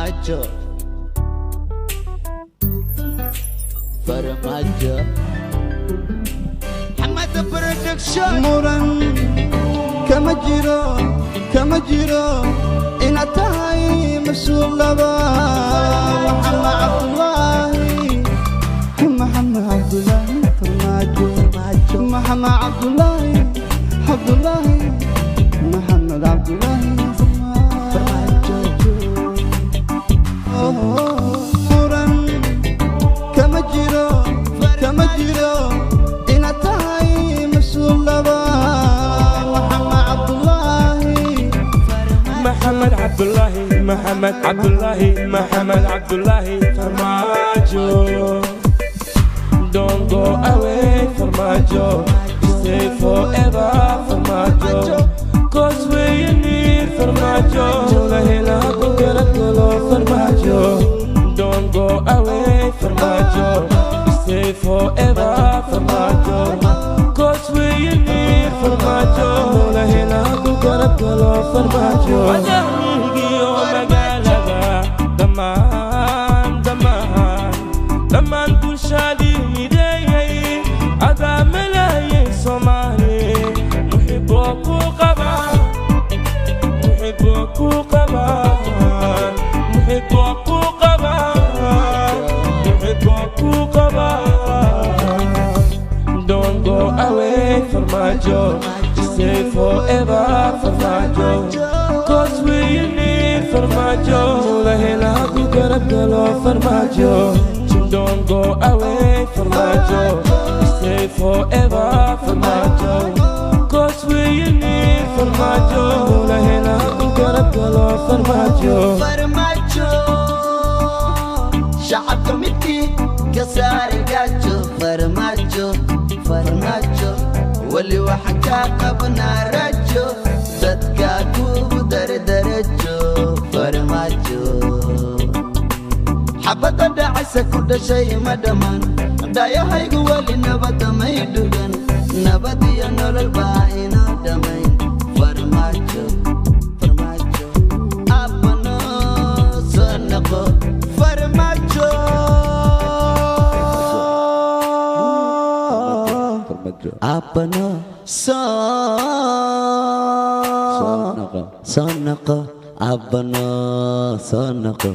Farmajo Farmajo Hamad Production muran kama jiro inaad tahay mas-uul laba Maxamed Cabdulaahi Farmaajo Maxamed Cabdulaahi Maxamed Cabdulaahi Farmaajo muran kama jiro inaad tahay mas-uul laba محمد عبد الله Farmaajo. Don't go away Farmaajo, stay forever Farmaajo, cause we need Farmaajo, la hela ku garagalo Farmaajo. Don't go away Farmaajo, stay forever Farmaajo, cause we need Farmaajo, la hela ku garagalo Farmaajo. Daman bulshadii mideeyay adaa malaayay Soomaali muxibboo ku qabaa. Don't go away Farmaajo, stay forever Farmaajo, cause we need Farmaajo, la hela ku garagalo Farmaajo. Don't go away Farmaajo, stay forever Farmaajo, cause we need Farmaajo, la hela ku garagalo Farmaajo. shacabka midkii ka saari gaajo Farmaajo wali waxa ka qabnaa rajo dadka kugu dardarajo Farmaajo xabada dhacaysa ku dhashay ma dhammaan dayahaygu wali nabada may dhugan nabad iyo nolol baa inoo dhamayn Farmaajo abano soo noqo Farmaajo abano soo noqo abano soo noqo